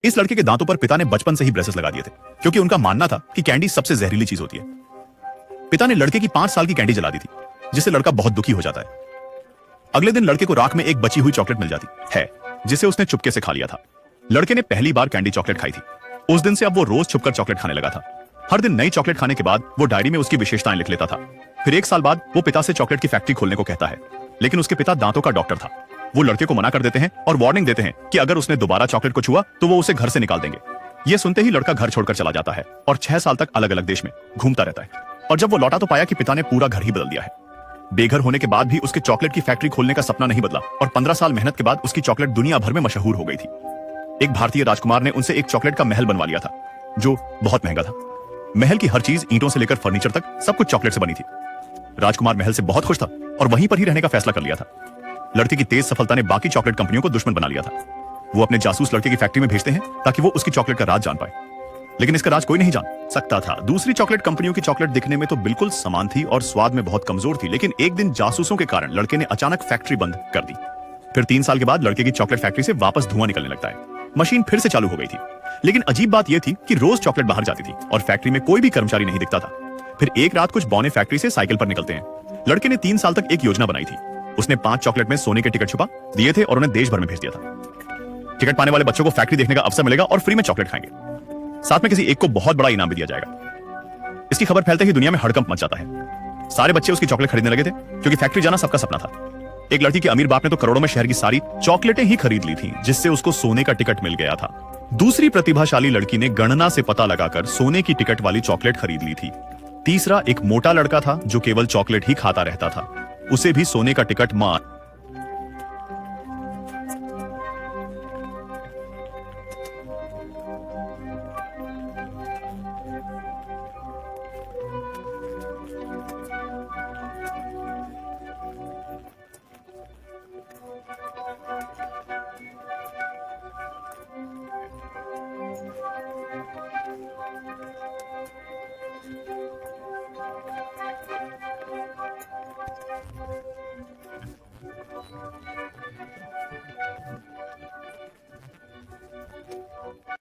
इस लड़के के दांतों पर पिता ने बचपन से ही ब्रेसेस लगा दिए थे, क्योंकि उनका मानना था कि कैंडी सबसे जहरीली चीज होती है। पिता ने लड़के की 5 साल की कैंडी जला दी थी, जिससे लड़का बहुत दुखी हो जाता है। अगले दिन लड़के को राख में एक बची हुई चॉकलेट मिल जाती है, जिसे उसने चुपके से खा लिया था। लड़के ने पहली बार कैंडी चॉकलेट खाई थी। उस दिन से अब वो रोज छुपकर चॉकलेट खाने लगा था। हर दिन नई चॉकलेट खाने के बाद वो डायरी में उसकी विशेषताएं लिख लेता था। फिर 1 साल बाद वो पिता से चॉकलेट की फैक्ट्री खोलने को कहता है, लेकिन उसके पिता दांतों का डॉक्टर था। वो लड़के को मना कर देते हैं और वार्निंग देते हैं कि अगर उसने दोबारा चॉकलेट को छुआ तो वो उसे घर से निकाल देंगे। ये सुनते ही लड़का घर छोड़कर चला जाता है और 6 साल तक अलग अलग देश में घूमता रहता है। और जब वो लौटा तो पाया कि पिता ने पूरा घर ही बदल दिया है। बेघर होने के बाद भी उसके चॉकलेट की फैक्ट्री खोलने का सपना नहीं बदला और 15 साल मेहनत के बाद उसकी चॉकलेट दुनिया भर में मशहूर हो गई थी। एक भारतीय राजकुमार ने उनसे एक चॉकलेट का महल बनवा लिया था, जो बहुत महंगा था। महल की हर चीज, ईंटों से लेकर फर्नीचर तक, सब कुछ चॉकलेट से बनी थी। राजकुमार महल से बहुत खुश था और वहीं पर ही रहने का फैसला कर लिया था। लड़के की तेज सफलता ने बाकी चॉकलेट कंपनियों को दुश्मन बना लिया था। वो अपने जासूस लड़के की फैक्ट्री में भेजते हैं ताकि वो उसकी चॉकलेट का राज जान पाए, लेकिन इसका राज कोई नहीं जान सकता था। दूसरी चॉकलेट कंपनियों की चॉकलेट दिखने में तो बिल्कुल समान थी और स्वाद में बहुत कमजोर थी, लेकिन एक दिन जासूसों के कारण लड़के ने अचानक फैक्ट्री बंद कर दी। फिर 3 साल के बाद लड़के की चॉकलेट फैक्ट्री से वापस धुआं निकलने लगता है। मशीन फिर से चालू हो गई थी, लेकिन अजीब बात यह थी कि रोज चॉकलेट बाहर जाती थी और फैक्ट्री में कोई भी कर्मचारी नहीं दिखता था। फिर एक रात कुछ बौने फैक्ट्री से साइकिल पर निकलते हैं। लड़के ने 3 साल तक एक योजना बनाई थी। उसने 5 चॉकलेट में सोने के टिकट छुपा दिए थे और उन्हें देश भर में भेज दिया था। टिकट पाने वाले बच्चों को फैक्ट्री देखने का अवसर मिलेगा और फ्री में चॉकलेट खाएंगे। साथ में किसी एक को बहुत बड़ा इनाम भी दिया जाएगा। इसकी खबर फैलते ही दुनिया में हड़कंप मच जाता है। सारे बच्चे उसकी चॉकलेट खरीदने लगे थे, क्योंकि फैक्ट्री जाना सबका सपना था। एक लड़की के अमीर बाप ने तो करोड़ों में शहर की सारी चॉकलेटें ही खरीद ली थी, जिससे उसको सोने का टिकट मिल गया था। दूसरी प्रतिभाशाली लड़की ने गणना से पता लगाकर सोने की टिकट वाली चॉकलेट खरीद ली थी। तीसरा एक मोटा लड़का था जो केवल चॉकलेट ही खाता रहता था। उसे भी सोने का टिकट मार